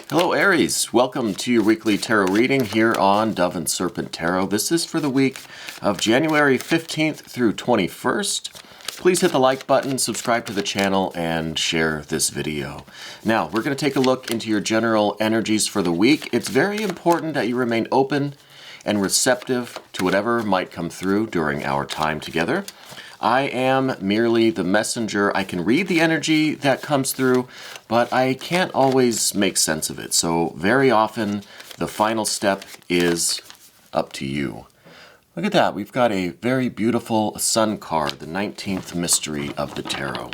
Hello Aries, welcome to your weekly tarot reading here on Dove and Serpent Tarot. This is for the week of January 15th through 21st. Please hit the like button, subscribe to the channel, and share this video. Now, we're going to take a look into your general energies for the week. It's very important that you remain open and receptive to whatever might come through during our time together. I am merely the messenger. I can read the energy that comes through, but I can't always make sense of it. So very often, the final step is up to you. Look at that. We've got a very beautiful Sun card, the 19th mystery of the tarot.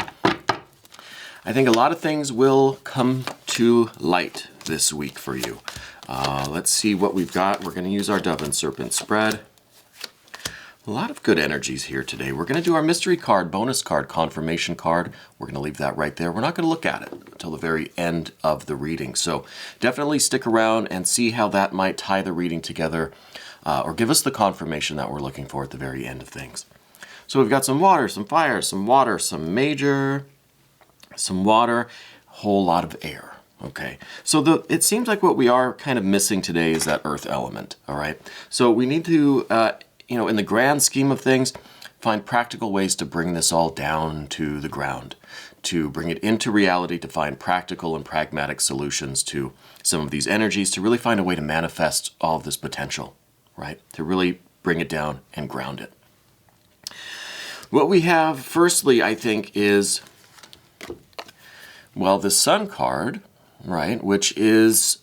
I think a lot of things will come to light this week for you. Let's see what we've got. We're going to use our Dove and Serpent spread. A lot of good energies here today. We're going to do our mystery card, bonus card, confirmation card. We're going to leave that right there. We're not going to look at it until the very end of the reading. So definitely stick around and see how that might tie the reading together or give us the confirmation that we're looking for at the very end of things. So we've got some water, some fire, some water, some major, some water, a whole lot of air. Okay, so it seems like what we are kind of missing today is that earth element, all right? So we need to... in the grand scheme of things, find practical ways to bring this all down to the ground, to bring it into reality, to find practical and pragmatic solutions to some of these energies, to really find a way to manifest all of this potential, right? To really bring it down and ground it. What we have, firstly, I think, is, well, the Sun card, right, which is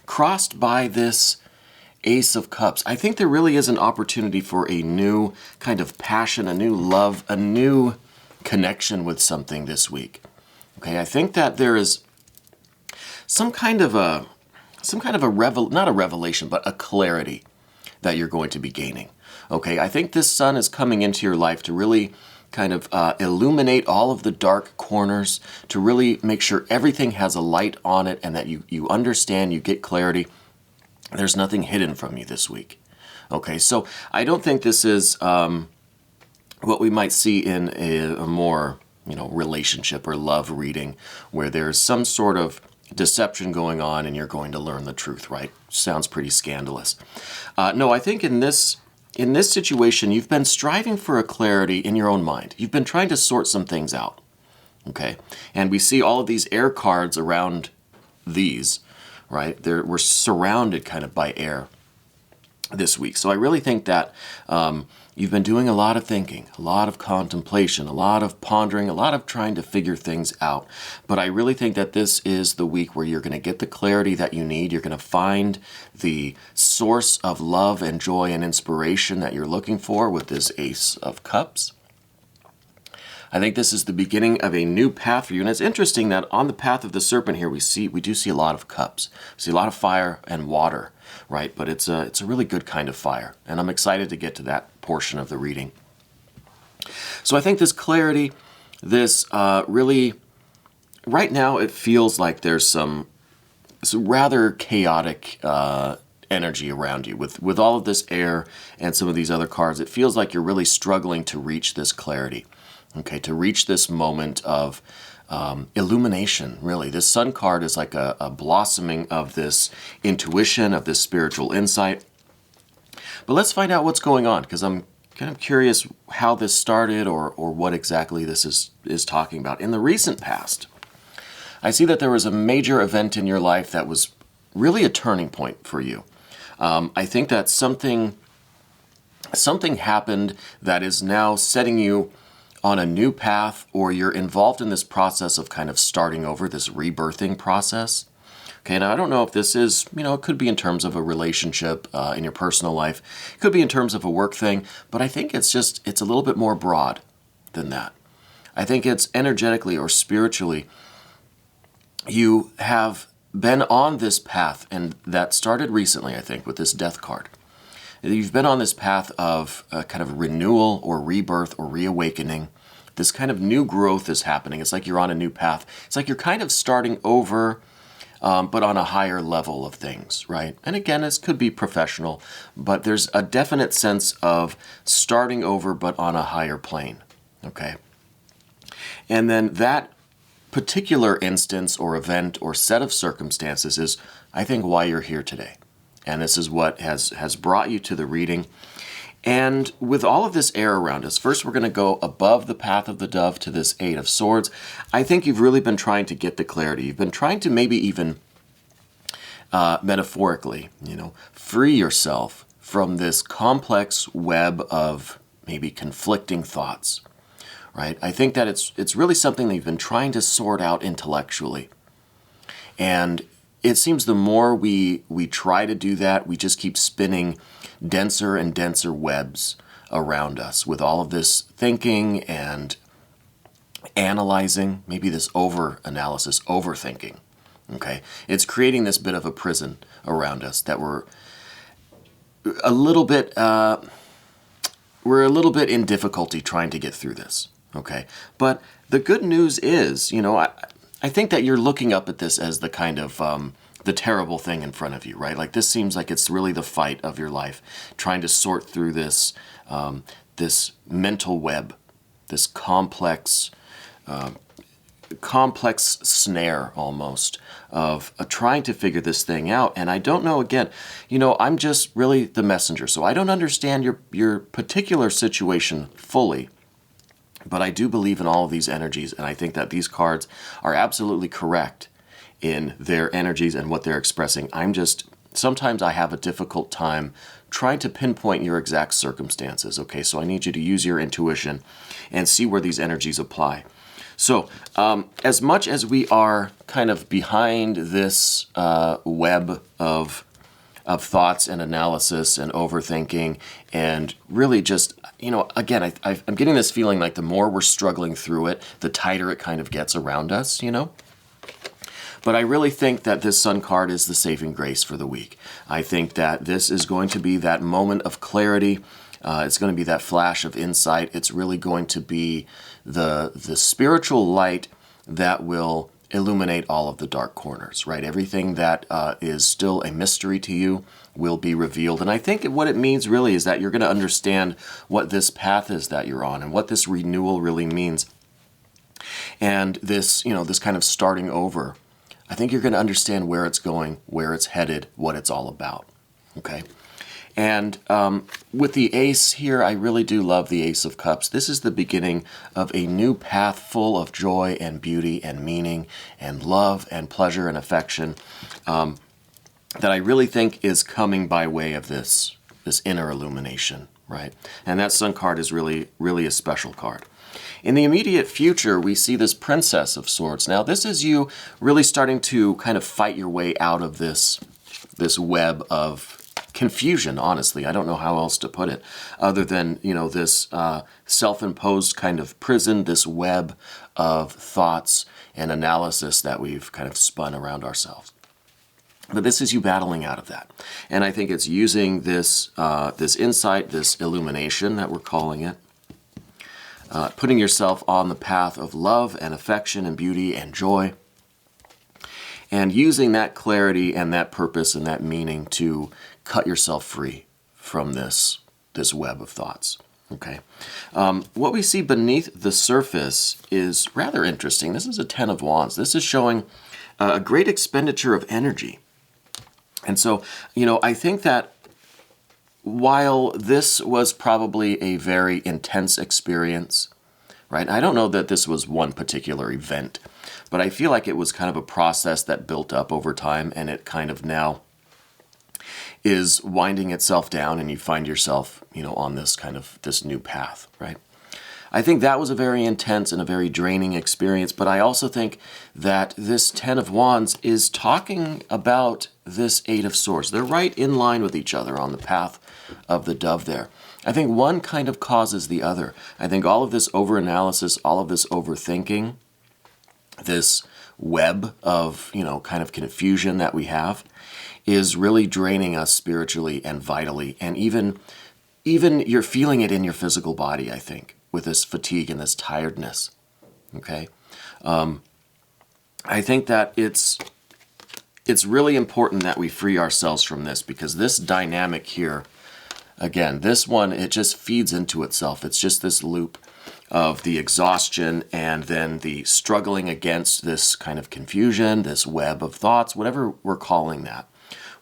crossed by this Ace of Cups. I think there really is an opportunity for a new kind of passion, a new love, a new connection with something this week. Okay, I think that there is some kind of a not a revelation, but a clarity that you're going to be gaining. Okay, I think this Sun is coming into your life to really kind of illuminate all of the dark corners, to really make sure everything has a light on it and that you understand, you get clarity. There's nothing hidden from you this week. Okay, so I don't think this is what we might see in a more, relationship or love reading where there's some sort of deception going on and you're going to learn the truth, right? Sounds pretty scandalous. No, I think in this situation, you've been striving for a clarity in your own mind. You've been trying to sort some things out, okay? And we see all of these air cards around these, right? We're surrounded kind of by air this week. So I really think that you've been doing a lot of thinking, a lot of contemplation, a lot of pondering, a lot of trying to figure things out. But I really think that this is the week where you're going to get the clarity that you need. You're going to find the source of love and joy and inspiration that you're looking for with this Ace of Cups. I think this is the beginning of a new path for you. And it's interesting that on the path of the serpent here, we do see a lot of cups. We see a lot of fire and water, right? But it's a really good kind of fire. And I'm excited to get to that portion of the reading. So I think this clarity, this really, right now it feels like there's some rather chaotic energy around you. With all of this air and some of these other cards, it feels like you're really struggling to reach this clarity. Okay, to reach this moment of illumination, really. This Sun card is like a blossoming of this intuition, of this spiritual insight. But let's find out what's going on, because I'm kind of curious how this started or what exactly this is talking about. In the recent past, I see that there was a major event in your life that was really a turning point for you. I think that something happened that is now setting you on a new path, or you're involved in this process of kind of starting over, this rebirthing process. Okay, now I don't know if this is, it could be in terms of a relationship in your personal life. It could be in terms of a work thing, but I think it's a little bit more broad than that. I think it's energetically or spiritually, you have been on this path, and that started recently, I think, with this Death card. You've been on this path of kind of renewal or rebirth or reawakening. This kind of new growth is happening. It's like you're on a new path. It's like you're kind of starting over, but on a higher level of things, right? And again, this could be professional, but there's a definite sense of starting over, but on a higher plane, okay? And then that particular instance or event or set of circumstances is, I think, why you're here today. And this is what has brought you to the reading. And with all of this air around us, first we're going to go above the path of the dove to this Eight of Swords. I think you've really been trying to get the clarity. You've been trying to maybe even metaphorically, free yourself from this complex web of maybe conflicting thoughts, right? I think that it's really something that you've been trying to sort out intellectually. And it seems the more we try to do that, we just keep spinning denser and denser webs around us with all of this thinking and analyzing, maybe this over-analysis, overthinking, okay? It's creating this bit of a prison around us that we're a little bit in difficulty trying to get through this, okay? But the good news is, I think that you're looking up at this as the kind of the terrible thing in front of you, right? Like this seems like it's really the fight of your life, trying to sort through this this mental web, this complex snare almost of trying to figure this thing out. And I don't know, again, I'm just really the messenger, so I don't understand your particular situation fully. But I do believe in all of these energies, and I think that these cards are absolutely correct in their energies and what they're expressing. Sometimes I have a difficult time trying to pinpoint your exact circumstances, okay? So I need you to use your intuition and see where these energies apply. So as much as we are kind of behind this web of thoughts and analysis and overthinking and really just, again, I'm getting this feeling like the more we're struggling through it, the tighter it kind of gets around us, But I really think that this Sun card is the saving grace for the week. I think that this is going to be that moment of clarity. It's going to be that flash of insight. It's really going to be the spiritual light that will illuminate all of the dark corners, right? Everything that is still a mystery to you will be revealed. And I think what it means really is that you're going to understand what this path is that you're on and what this renewal really means. And this, this kind of starting over. I think you're going to understand where it's going, where it's headed, what it's all about, okay? And with the Ace here, I really do love the Ace of Cups. This is the beginning of a new path full of joy and beauty and meaning and love and pleasure and affection that I really think is coming by way of this inner illumination, right? And that Sun card is really, really a special card. In the immediate future, we see this Princess of Swords. Now, this is you really starting to kind of fight your way out of this web of confusion, honestly. I don't know how else to put it, other than, this self-imposed kind of prison, this web of thoughts and analysis that we've kind of spun around ourselves. But this is you battling out of that. And I think it's using this insight, this illumination that we're calling it, putting yourself on the path of love and affection and beauty and joy, and using that clarity and that purpose and that meaning to cut yourself free from this web of thoughts. Okay. What we see beneath the surface is rather interesting. This is a Ten of Wands. This is showing a great expenditure of energy. And so, I think that while this was probably a very intense experience, right? I don't know that this was one particular event, but I feel like it was kind of a process that built up over time, and it kind of now is winding itself down, and you find yourself, on this new path, right? I think that was a very intense and a very draining experience, but I also think that this Ten of Wands is talking about this Eight of Swords. They're right in line with each other on the path of the dove there. I think one kind of causes the other. I think all of this overanalysis, all of this overthinking, this web of, kind of confusion that we have is really draining us spiritually and vitally. And even you're feeling it in your physical body, I think, with this fatigue and this tiredness, okay? I think that it's really important that we free ourselves from this, because this dynamic here, again, this one, it just feeds into itself. It's just this loop of the exhaustion and then the struggling against this kind of confusion, this web of thoughts, whatever we're calling that.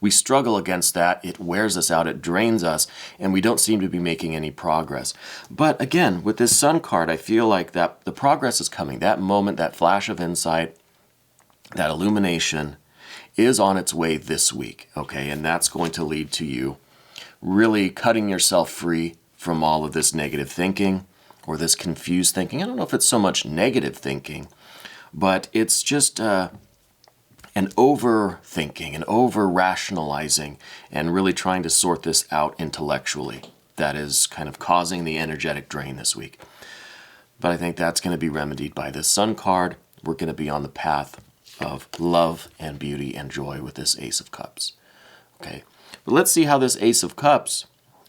We struggle against that, it wears us out, it drains us, and we don't seem to be making any progress. But again, with this Sun card, I feel like that the progress is coming. That moment, that flash of insight, that illumination is on its way this week, okay? And that's going to lead to you really cutting yourself free from all of this negative thinking or this confused thinking. I don't know if it's so much negative thinking, but it's just an overthinking, an over-rationalizing, and really trying to sort this out intellectually. That is kind of causing the energetic drain this week. But I think that's going to be remedied by this Sun card. We're going to be on the path of love and beauty and joy with this Ace of Cups. Okay, but let's see how this Ace of Cups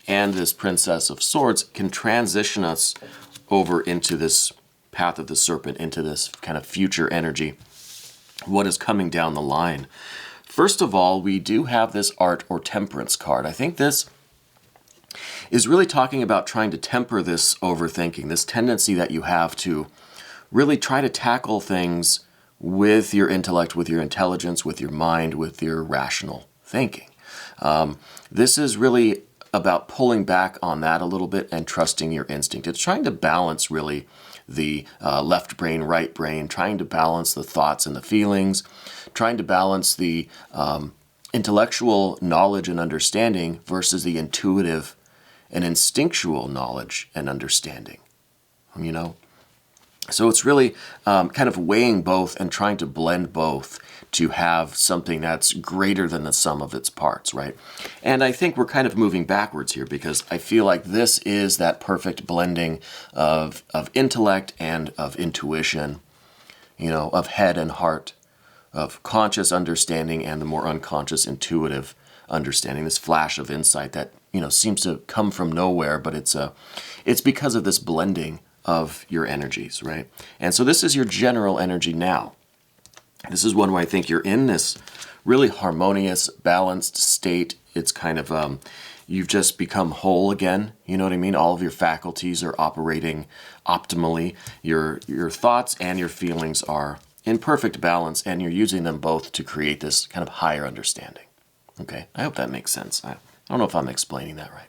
and this Princess of Swords can transition us over into this path of the Serpent, into this kind of future energy. What is coming down the line? First of all, we do have this Art or Temperance card. I think this is really talking about trying to temper this overthinking, this tendency that you have to really try to tackle things with your intellect, with your intelligence, with your mind, with your rational thinking. This is really about pulling back on that a little bit and trusting your instinct. It's trying to balance really the left brain, right brain, trying to balance the thoughts and the feelings, trying to balance the intellectual knowledge and understanding versus the intuitive and instinctual knowledge and understanding, you know? So it's really kind of weighing both and trying to blend both to have something that's greater than the sum of its parts, right? And I think we're kind of moving backwards here because I feel like this is that perfect blending of intellect and of intuition, you know, of head and heart, of conscious understanding and the more unconscious intuitive understanding, this flash of insight that, you know, seems to come from nowhere, but it's because of this blending of your energies, right? And so this is your general energy now. This is one where I think you're in this really harmonious, balanced state. It's kind of, you've just become whole again. You know what I mean? All of your faculties are operating optimally. Your thoughts and your feelings are in perfect balance, and you're using them both to create this kind of higher understanding. Okay? I hope that makes sense. I don't know if I'm explaining that right.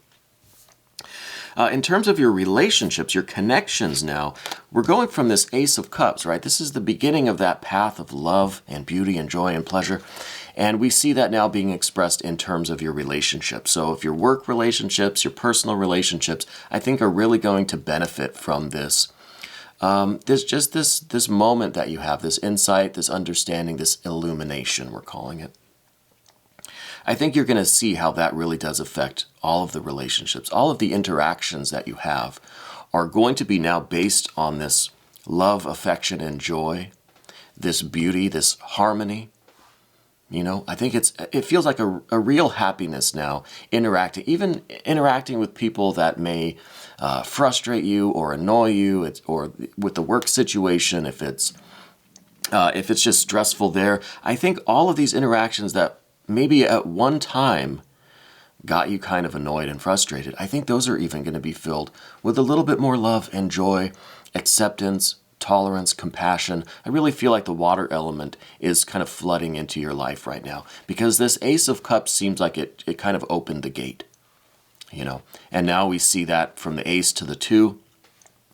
In terms of your relationships, your connections now, we're going from this Ace of Cups, right? This is the beginning of that path of love and beauty and joy and pleasure. And we see that now being expressed in terms of your relationships. So if your work relationships, your personal relationships, I think are really going to benefit from this. This moment that you have, this insight, this understanding, this illumination, we're calling it. I think you're going to see how that really does affect all of the relationships. All of the interactions that you have are going to be now based on this love, affection, and joy, this beauty, this harmony. You know, I think it feels like a real happiness now even interacting with people that may frustrate you or annoy you, or with the work situation, if it's just stressful there. I think all of these interactions that maybe at one time got you kind of annoyed and frustrated, I think those are even going to be filled with a little bit more love and joy, acceptance, tolerance, compassion. I really feel like the water element is kind of flooding into your life right now because this Ace of Cups seems like it kind of opened the gate, you know. And now we see that from the Ace to the 2,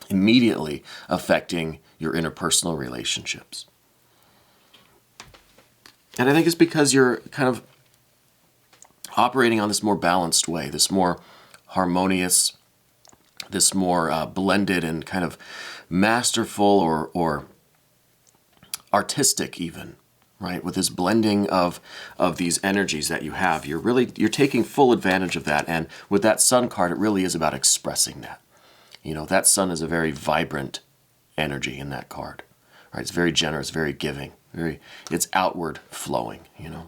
immediately affecting your interpersonal relationships. And I think it's because you're kind of operating on this more balanced way, this more harmonious, this more blended and kind of masterful or artistic even, right? With this blending of these energies that you have, you're taking full advantage of that. And with that Sun card, it really is about expressing that. You know, that Sun is a very vibrant energy in that card, right? It's very generous, very giving. It's outward flowing, you know.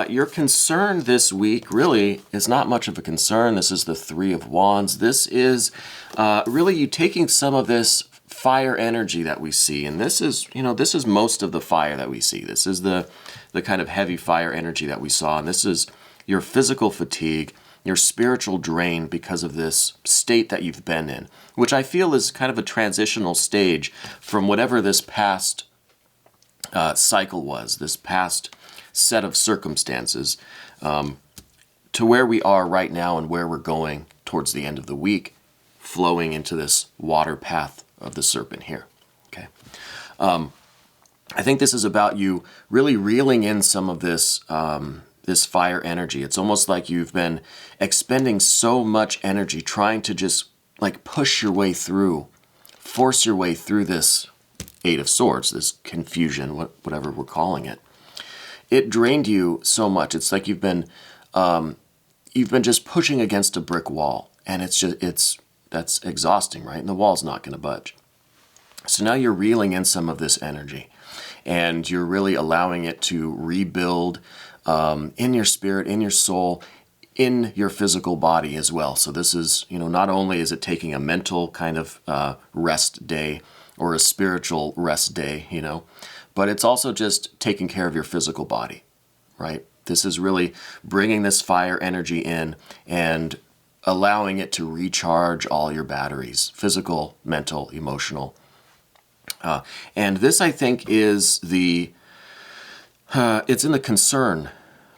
Your concern this week really is not much of a concern. This is the 3 of Wands. This is really you taking some of this fire energy that we see, and this is most of the fire that we see. This is the kind of heavy fire energy that we saw, and this is your physical fatigue. your spiritual drain because of this state that you've been in, which I feel is kind of a transitional stage from whatever this past cycle was, this past set of circumstances, to where we are right now and where we're going towards the end of the week, flowing into this water path of the serpent here. Okay. I think this is about you really reeling in some of this this fire energy. It's almost like you've been expending so much energy trying to just like push your way through, force your way through this Eight of Swords, this confusion, whatever we're calling it. It drained you so much. It's like you've been just pushing against a brick wall, and that's exhausting, right? And the wall's not going to budge. So now you're reeling in some of this energy, and you're really allowing it to rebuild in your spirit, in your soul, in your physical body as well. So this is, not only is it taking a mental kind of rest day or a spiritual rest day, but it's also just taking care of your physical body, right? This is really bringing this fire energy in and allowing it to recharge all your batteries, physical, mental, emotional. And this, I think, is it's in the concern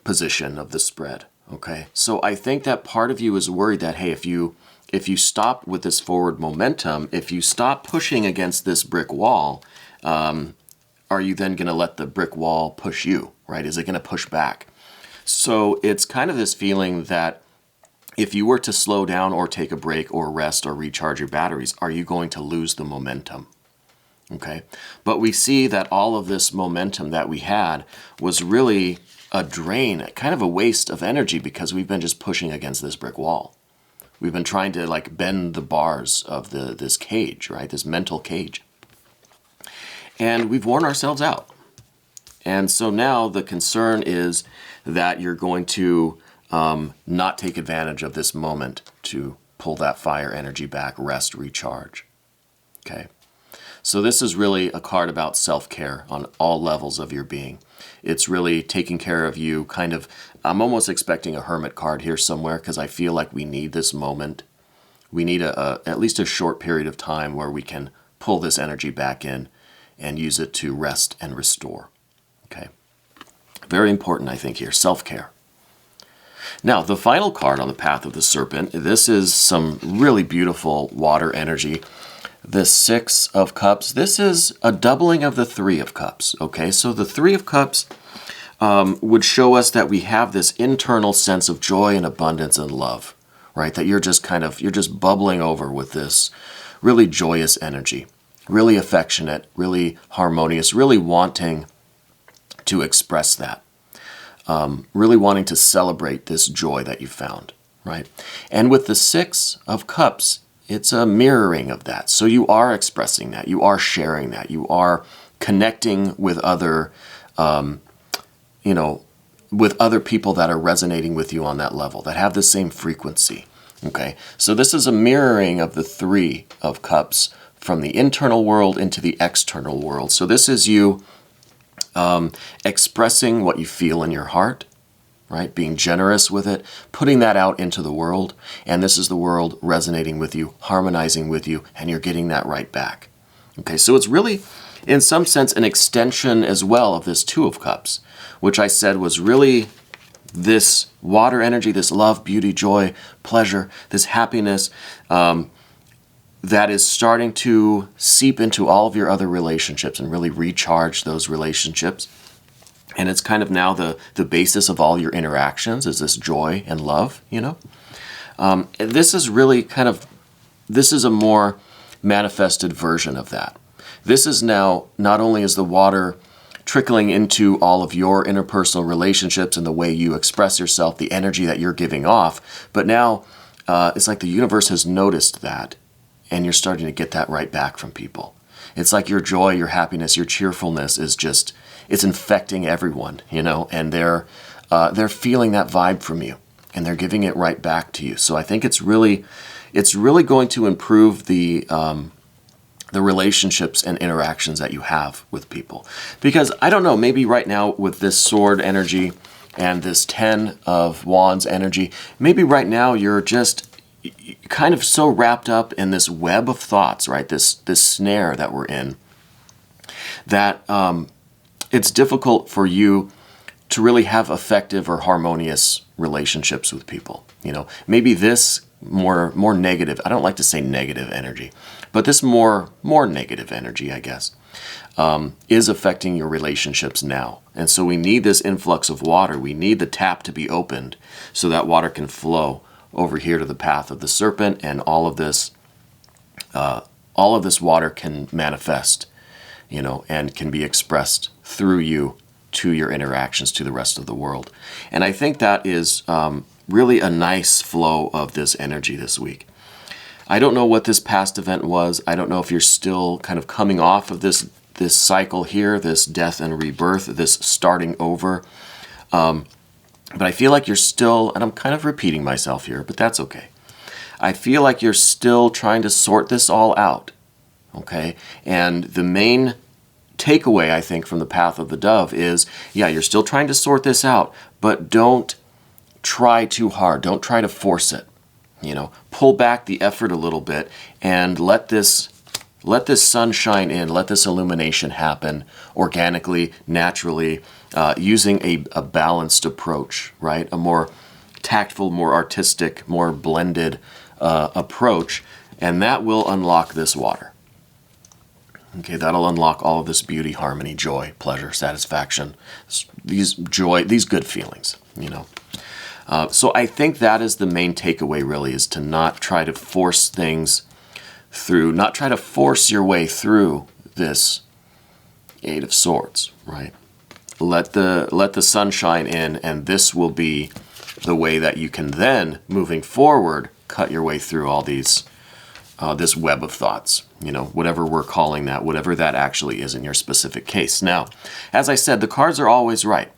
position of the spread, okay? So I think that part of you is worried that, hey, if you stop with this forward momentum, if you stop pushing against this brick wall, are you then going to let the brick wall push you, right? Is it going to push back? So it's kind of this feeling that if you were to slow down or take a break or rest or recharge your batteries, are you going to lose the momentum? Okay, but we see that all of this momentum that we had was really a drain, kind of a waste of energy, because we've been just pushing against this brick wall. We've been trying to like bend the bars of this cage, right? This mental cage. And we've worn ourselves out. And so now the concern is that you're going to not take advantage of this moment to pull that fire energy back, rest, recharge. Okay. So this is really a card about self-care on all levels of your being. It's really taking care of you, kind of, I'm almost expecting a hermit card here somewhere, because I feel like we need this moment. We need at least a short period of time where we can pull this energy back in and use it to rest and restore. Okay. Very important, I think, here, self-care. Now, the final card on the Path of the Serpent, this is some really beautiful water energy. The Six of Cups, this is a doubling of the Three of Cups, okay? So the Three of Cups would show us that we have this internal sense of joy and abundance and love, right? That you're just bubbling over with this really joyous energy, really affectionate, really harmonious, really wanting to express that, really wanting to celebrate this joy that you found, right? And with the Six of Cups, it's a mirroring of that. So you are expressing that. You are sharing that. You are connecting with other, with other people that are resonating with you on that level, that have the same frequency. Okay. So this is a mirroring of the Three of Cups from the internal world into the external world. So this is you expressing what you feel in your heart, right? Being generous with it, putting that out into the world, and this is the world resonating with you, harmonizing with you, and you're getting that right back. Okay, so it's really, in some sense, an extension as well of this Two of Cups, which I said was really this water energy, this love, beauty, joy, pleasure, this happiness that is starting to seep into all of your other relationships and really recharge those relationships. And it's kind of now the basis of all your interactions is this joy and love, This is really this is a more manifested version of that. This is now, not only is the water trickling into all of your interpersonal relationships and the way you express yourself, the energy that you're giving off, but now it's like the universe has noticed that, and you're starting to get that right back from people. It's like your joy, your happiness, your cheerfulness is just, it's infecting everyone, and they're feeling that vibe from you, and they're giving it right back to you. So I think it's really going to improve the relationships and interactions that you have with people. Because I don't know, maybe right now with this sword energy, and this 10 of Wands energy. Maybe right now you're just kind of so wrapped up in this web of thoughts, right? This snare that we're in, that it's difficult for you to really have effective or harmonious relationships with people. You know, maybe this more negative, I don't like to say negative energy, but this more negative energy, I guess, is affecting your relationships now. And so we need this influx of water. We need the tap to be opened so that water can flow over here to the path of the serpent, and all of this water can manifest, you know, and can be expressed through you to your interactions to the rest of the world. And I think that is really a nice flow of this energy this week. I don't know what this past event was. I don't know if you're still kind of coming off of this cycle here, this death and rebirth, this starting over. But I feel like you're still, and I'm kind of repeating myself here, but that's okay. I feel like you're still trying to sort this all out, okay? And the main takeaway, I think, from the path of the dove is, yeah, you're still trying to sort this out, but don't try too hard. Don't try to force it. You know, pull back the effort a little bit and let this sunshine in, let this illumination happen organically, naturally, using a balanced approach, right? A more tactful, more artistic, more blended approach, and that will unlock this water. Okay, that'll unlock all of this beauty, harmony, joy, pleasure, satisfaction, these good feelings, you know. So I think that is the main takeaway, really, is to not try to force things through, not try to force your way through this Eight of Swords, right? Let the sunshine in, and this will be the way that you can then, moving forward, cut your way through all these this web of thoughts, you know, whatever we're calling that, whatever that actually is in your specific case. Now, as I said, the cards are always right.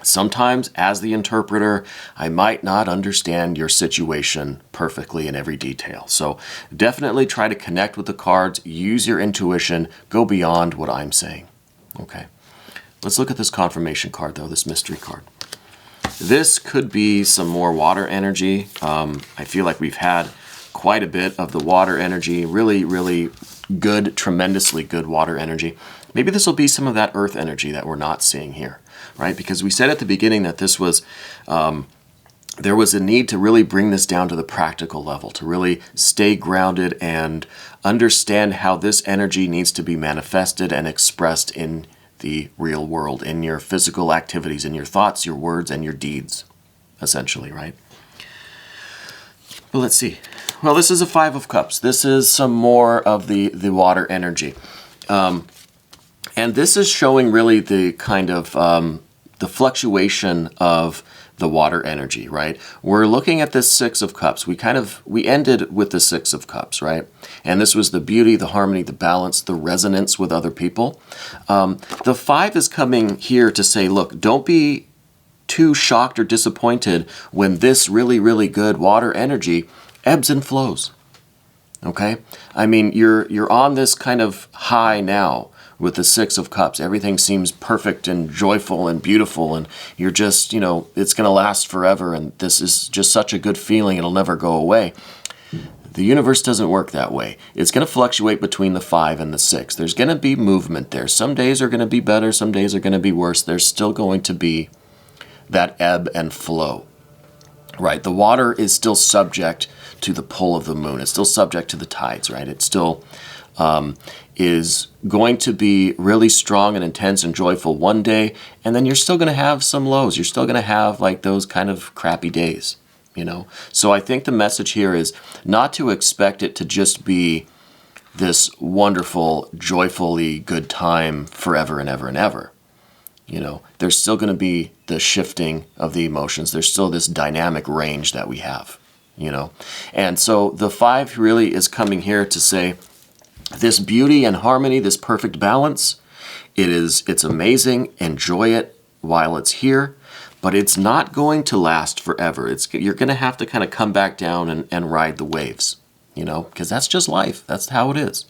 Sometimes, as the interpreter, I might not understand your situation perfectly in every detail. So definitely try to connect with the cards, use your intuition, go beyond what I'm saying. Okay, let's look at this confirmation card, though, this mystery card. This could be some more water energy. I feel like we've had quite a bit of the water energy, really, really good, tremendously good water energy. Maybe this will be some of that earth energy that we're not seeing here, right? Because we said at the beginning that this was, there was a need to really bring this down to the practical level, to really stay grounded and understand how this energy needs to be manifested and expressed in the real world, in your physical activities, in your thoughts, your words, and your deeds, essentially, right? But let's see. Well, this is a Five of Cups. This is some more of the water energy. And this is showing really the kind of the fluctuation of the water energy, right? We're looking at this Six of Cups. We ended with the Six of Cups, right? And this was the beauty, the harmony, the balance, the resonance with other people. The Five is coming here to say, look, don't be too shocked or disappointed when this really, really good water energy ebbs and flows. Okay? I mean, you're on this kind of high now with the Six of Cups. Everything seems perfect and joyful and beautiful, and you're just, you know, it's going to last forever, and this is just such a good feeling, it'll never go away. The universe doesn't work that way. It's going to fluctuate between the 5 and the 6. There's going to be movement there. Some days are going to be better, some days are going to be worse. There's still going to be that ebb and flow, right? The water is still subject to the pull of the moon. It's still subject to the tides, right? It still is going to be really strong and intense and joyful one day, and then you're still going to have some lows. You're still going to have like those kind of crappy days, you know? So I think the message here is not to expect it to just be this wonderful, joyfully good time forever and ever and ever. You know, there's still going to be the shifting of the emotions. There's still this dynamic range that we have, you know? And so the 5 really is coming here to say, this beauty and harmony, this perfect balance, it's amazing. Enjoy it while it's here, but it's not going to last forever. You're going to have to kind of come back down and ride the waves, you know, because that's just life. That's how it is.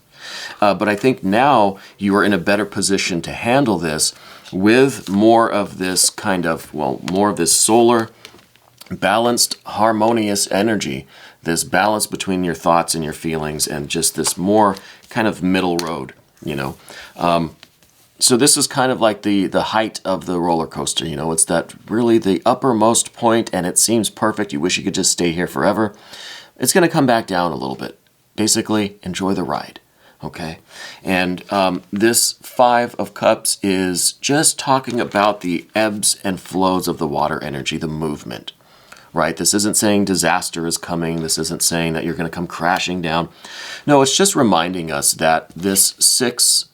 But I think now you are in a better position to handle this with more of this kind of, well, more of this solar, balanced, harmonious energy, this balance between your thoughts and your feelings, and just this more kind of middle road, you know. So this is kind of like the height of the roller coaster, you know. It's that really the uppermost point, and it seems perfect. You wish you could just stay here forever. It's going to come back down a little bit. Basically, enjoy the ride, okay? And this Five of Cups is just talking about the ebbs and flows of the water energy, the movement, right? This isn't saying disaster is coming. This isn't saying that you're going to come crashing down. No, it's just reminding us that this Six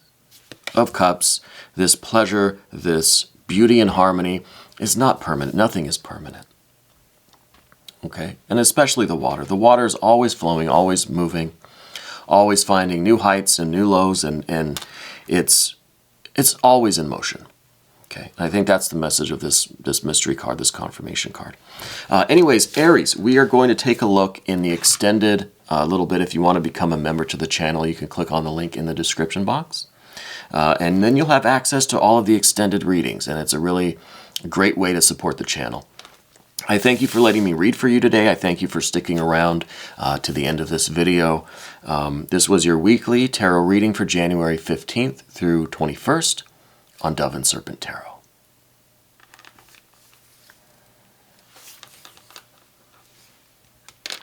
of Cups, this pleasure, this beauty and harmony is not permanent. Nothing is permanent. Okay? And especially the water. The water is always flowing, always moving, always finding new heights and new lows, and it's always in motion. Okay? And I think that's the message of this mystery card, this confirmation card. Anyways, Aries, we are going to take a look in the extended little bit. If you want to become a member to the channel, you can click on the link in the description box. And then you'll have access to all of the extended readings, and it's a really great way to support the channel. I thank you for letting me read for you today. I thank you for sticking around to the end of this video. This was your weekly tarot reading for January 15th through 21st on Dove and Serpent Tarot.